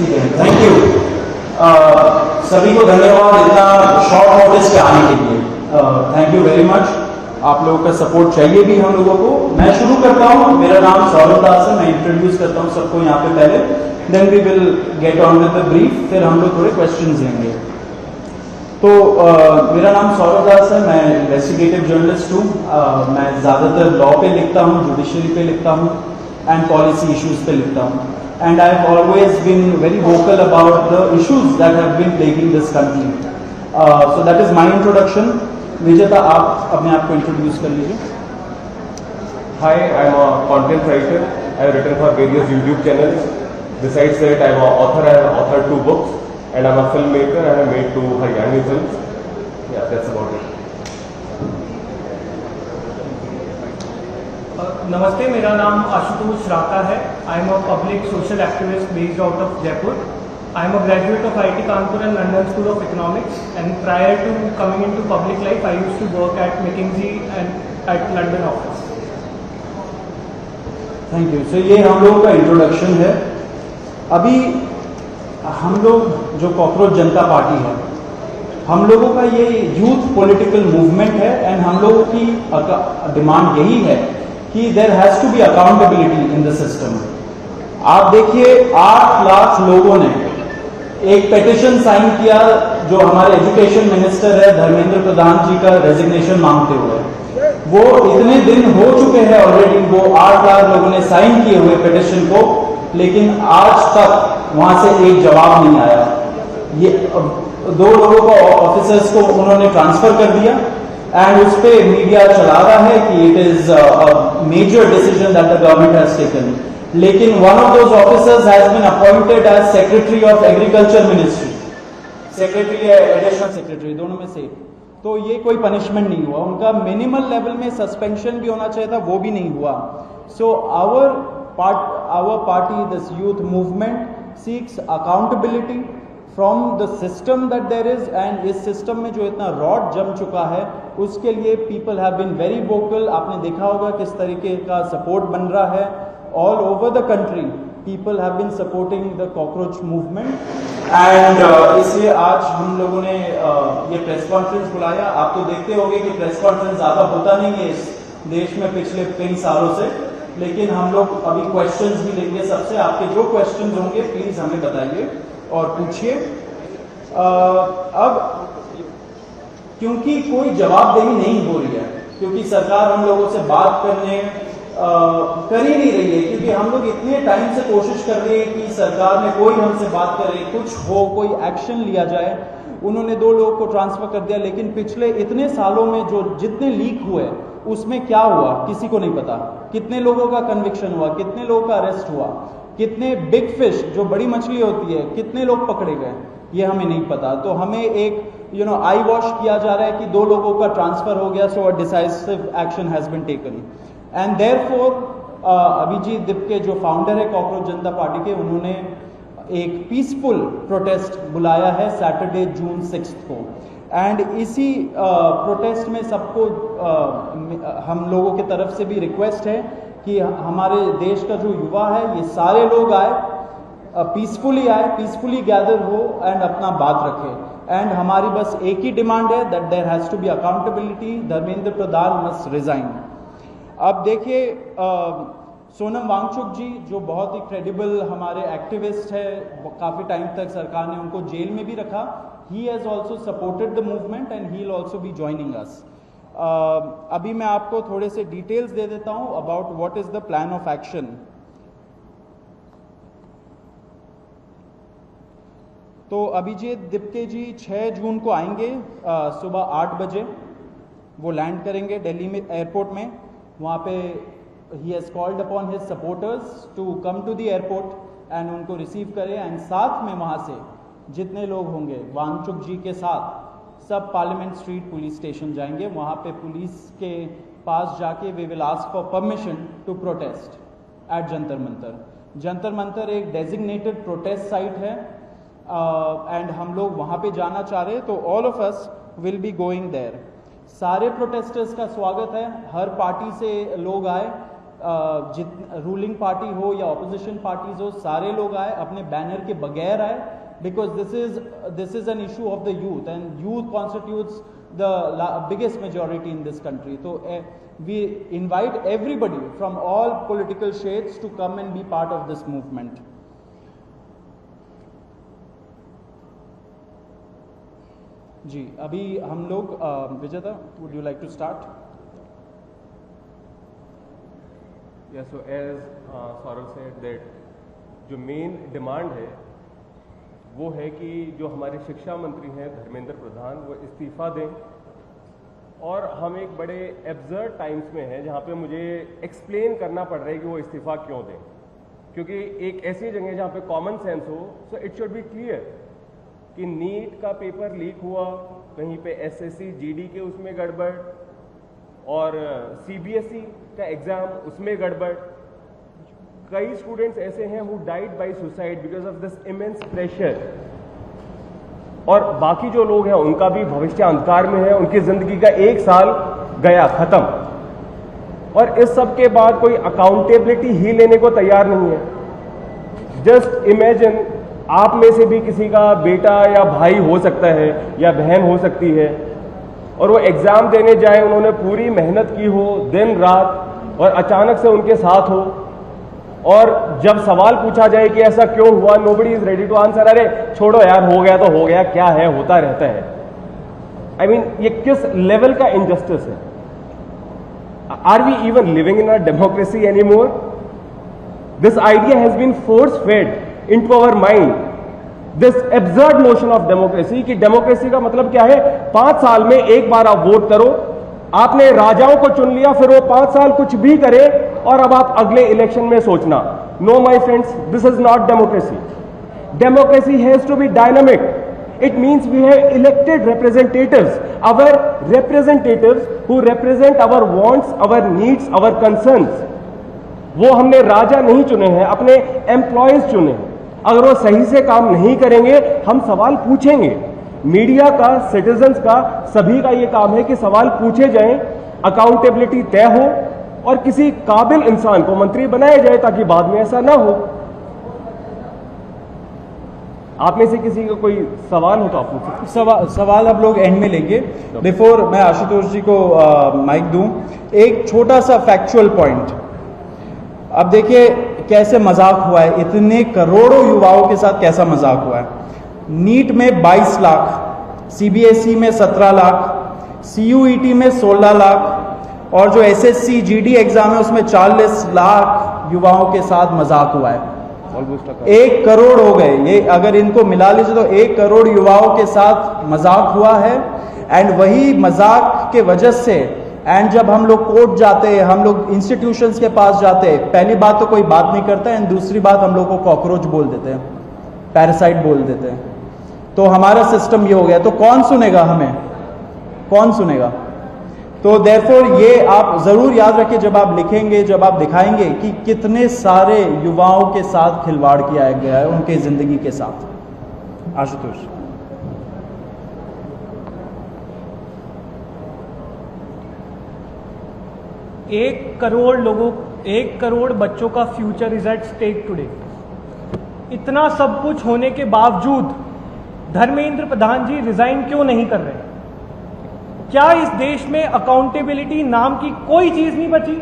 ठीक है, thank you. सभी को धन्यवाद इतना शॉर्ट नोटिस पे आने के लिए। Thank you very much. आप लोगों का सपोर्ट चाहिए भी हम लोगों को। मैं शुरू करता हूँ। मेरा नाम सौरभ दास है। मैं इंट्रोड्यूस करता हूँ सबको यहाँ पे पहले, then we will get on with the brief, फिर हम लोग थोड़े क्वेश्चंस लेंगे। तो मेरा नाम सौरभ दास है। मैं इन्वेस्टिगेटिव जर्नलिस्ट हूँ। मैं ज़्यादातर लॉ पे लिखता हूँ, जुडिशरी पे लिखता हूँ एंड पॉलिसी इश्यूज पे लिखता हूँ। And I have always been very vocal about the issues that have been plaguing this country. So that is my introduction. Vijeta, आप अपने आप को इंट्रोड्यूस कर लीजिए। Hi, I'm a content writer. I have written for various YouTube channels. Besides that, I'm an author. I have authored 2 books, and I'm a filmmaker. I have made 2 Haryani films. Yeah, that's about it. नमस्ते, मेरा नाम आशुतोष राका है। I am a public social activist based out of Jaipur. I am a graduate of IIT Kanpur and London School of Economics, and prior to coming into public life, I used to work at McKinsey and at London office. Thank you. So ये हम लोगों का introduction है। अभी हम लोग जो cockroach जनता party है, हम लोगों का ये यूथ पॉलिटिकल मूवमेंट है एंड हम लोगों की डिमांड यही है कि there has to be accountability in the system. आप देखिए 8 लाख लोगों ने एक पेटिशन साइन किया जो हमारे एजुकेशन मिनिस्टर है धर्मेंद्र प्रधान जी का रेजिग्नेशन मांगते हुए। वो इतने दिन हो चुके हैं ऑलरेडी, वो 8 लाख लोगों ने साइन किए हुए पेटिशन को, लेकिन आज तक वहां से एक जवाब नहीं आया। ये 2 लोगों को ऑफिसर्स को उन्होंने ट्रांसफर कर दिया एंड उस पर मीडिया चला रहा है कि it is a major decision that the government has taken. लेकिन one of those officers has been appointed as secretary of agriculture ministry, secretary या एडिशनल सेक्रेटरी, दोनों में से। तो ये कोई पनिशमेंट नहीं हुआ उनका। मिनिमल लेवल में सस्पेंशन भी होना चाहिए था, वो भी नहीं हुआ। So our party, this youth movement seeks accountability from the system that there is, and इस सिस्टम में जो इतना रॉड जम चुका है उसके लिए people have been very vocal. आपने देखा होगा किस तरीके का सपोर्ट बन रहा है all over the country. People have been supporting the cockroach movement and इसलिए आज हम लोगों ने ये प्रेस कॉन्फ्रेंस बुलाया। आप तो देखते होंगे कि प्रेस कॉन्फ्रेंस ज़्यादा होता नहीं है इस देश में पिछले कई सालों से, लेकिन हम लोग अभी क्वेश्चंस भी लेंगे सबसे। आपके जो क्वेश्चंस होंगे प्लीज हमें बताइए और पूछिए। अब क्योंकि कोई जवाबदेही नहीं हो रही है, क्योंकि सरकार हम लोगों से बात करने कर ही नहीं रही है, क्योंकि हम लोग इतने टाइम से कोशिश कर रहे हैं कि सरकार में कोई हमसे बात करे, कुछ हो, कोई एक्शन लिया जाए। उन्होंने 2 लोगों को ट्रांसफर कर दिया, लेकिन पिछले इतने सालों में जो जितने लीक हुए उसमें क्या हुआ किसी को नहीं पता। कितने लोगों का कन्विक्शन हुआ, कितने लोगों का अरेस्ट हुआ, कितने बिग फिश जो बड़ी मछली होती है कितने लोग पकड़े गए, ये हमें नहीं पता। तो हमें एक आई वॉश किया जा रहा है कि 2 लोगों का ट्रांसफर हो गया, so a decisive action has been taken. And therefore Abhijit Dipke जो फाउंडर है कॉकरोच जनता पार्टी के, उन्होंने एक पीसफुल प्रोटेस्ट बुलाया है सैटरडे जून 6 को। एंड इसी प्रोटेस्ट में सबको हम लोगों की तरफ से भी रिक्वेस्ट है कि हमारे देश का जो युवा है ये सारे लोग आए, पीसफुली आए, पीसफुली गैदर हो एंड अपना बात रखें। एंड हमारी बस एक ही डिमांड है that there has to be accountability, Dharmendra Pradhan must resign. अब देखिए सोनम वांगचुक जी जो बहुत ही क्रेडिबल हमारे एक्टिविस्ट है, काफ़ी टाइम तक सरकार ने उनको जेल में भी रखा। He has also supported the movement and he will also be joining us. अभी मैं आपको थोड़े से डिटेल्स दे देता हूँ about what is the plan of action. तो अभिजीत दिपके जी 6 जून को आएंगे सुबह 8 बजे। वो लैंड करेंगे दिल्ली में एयरपोर्ट में। वहाँ पे he has called upon his supporters to come to the airport and उनको रिसीव करें। एंड साथ में वहाँ से जितने लोग होंगे वांगचुक जी के साथ सब पार्लियामेंट स्ट्रीट पुलिस स्टेशन जाएंगे। वहाँ पे पुलिस के पास जाके we will ask for permission to protest at Jantar Mantar. Jantar Mantar एक डेजिग्नेटेड प्रोटेस्ट साइट है एंड हम लोग वहाँ पे जाना चाह रहे हैं, तो all of us will be going there. सारे प्रोटेस्टर्स का स्वागत है, हर पार्टी से लोग आए रूलिंग पार्टी हो या ऑपोजिशन पार्टीज हो, सारे लोग आए, अपने बैनर के बगैर आए, because this is an issue of the youth and youth constitutes the biggest majority in this country. So we invite everybody from all political shades to come and be part of this movement. जी, अभी हम लोग विजेता, would you like to start? Yeah, so as Saurav said that जो main demand है वो है कि जो हमारे शिक्षा मंत्री हैं धर्मेंद्र प्रधान, वो इस्तीफा दें। और हम एक बड़े एब्सर्ड टाइम्स में हैं जहाँ पे मुझे एक्सप्लेन करना पड़ रहा है कि वो इस्तीफा क्यों दें, क्योंकि एक ऐसी जगह जहाँ पे कॉमन सेंस हो, so it should be clear कि नीट का पेपर लीक हुआ, कहीं पे एसएससी जीडी के उसमें गड़बड़, और सीबीएसई का एग्जाम उसमें गड़बड़। कई स्टूडेंट्स ऐसे हैं who died by suicide because of this immense pressure, और बाकी जो लोग हैं उनका भी भविष्य अंधकार में है, उनकी जिंदगी का 1 साल गया खत्म, और इस सब के बाद कोई अकाउंटेबिलिटी ही लेने को तैयार नहीं है। जस्ट इमेजिन, आप में से भी किसी का बेटा या भाई हो सकता है या बहन हो सकती है, और वो एग्जाम देने जाए, उन्होंने पूरी मेहनत की हो दिन रात, और अचानक से उनके साथ हो, और जब सवाल पूछा जाए कि ऐसा क्यों हुआ, nobody is ready to answer. अरे छोड़ो यार, हो गया तो हो गया, क्या है, होता रहता है। आई मीन, ये किस लेवल का इनजस्टिस है? Are we even living in a democracy any more? This idea has been force fed into our mind, this absurd notion of democracy, कि डेमोक्रेसी का मतलब क्या है? 5 साल में एक बार आप वोट करो, आपने राजाओं को चुन लिया, फिर वो 5 साल कुछ भी करे, और अब आप अगले इलेक्शन में सोचना। No my friends, this is not democracy. Democracy has to be dynamic. It means we have elected representatives, our representatives who represent our wants, our needs, our concerns. वो हमने राजा नहीं चुने हैं, अपने एम्प्लॉयज चुने हैं। अगर वो सही से काम नहीं करेंगे, हम सवाल पूछेंगे। मीडिया का, सिटीजन्स का, सभी का ये काम है कि सवाल पूछे जाएं, अकाउंटेबिलिटी तय हो, और किसी काबिल इंसान को मंत्री बनाया जाए, ताकि बाद में ऐसा ना हो। आप में से किसी का कोई सवाल हो तो आप पूछ सकते। सवाल अब लोग एंड में लेंगे। बिफोर मैं आशुतोष जी को माइक दूं, एक छोटा सा फैक्चुअल पॉइंट। अब देखिए कैसे मजाक हुआ है, इतने करोड़ों युवाओं के साथ कैसा मजाक हुआ है। नीट में 22 लाख, सीबीएसई में 17 लाख, सीयूईटी में 16 लाख, और जो एसएससी जीडी एग्जाम है उसमें 40 लाख युवाओं के साथ मजाक हुआ है। 1 करोड़ हो गए ये, अगर इनको मिला लीजिए तो 1 करोड़ युवाओं के साथ मजाक हुआ है। एंड वही मजाक के वजह से, एंड जब हम लोग कोर्ट जाते हैं, हम लोग इंस्टीट्यूशंस के पास जाते हैं, पहली बात तो कोई बात नहीं करता है, एंड दूसरी बात हम लोग को कॉकरोच बोल देते हैं, पैरासाइट बोल देते हैं। तो हमारा सिस्टम ये हो गया, तो कौन सुनेगा हमें, कौन सुनेगा? तो देयरफॉर ये आप जरूर याद रखिए जब आप लिखेंगे, जब आप दिखाएंगे कि कितने सारे युवाओं के साथ खिलवाड़ किया गया है, उनके जिंदगी के साथ। आशुतोष। एक करोड़ बच्चों का future is at stake today. इतना सब कुछ होने के बावजूद धर्मेंद्र प्रधान जी रिजाइन क्यों नहीं कर रहे? क्या इस देश में अकाउंटेबिलिटी नाम की कोई चीज नहीं बची?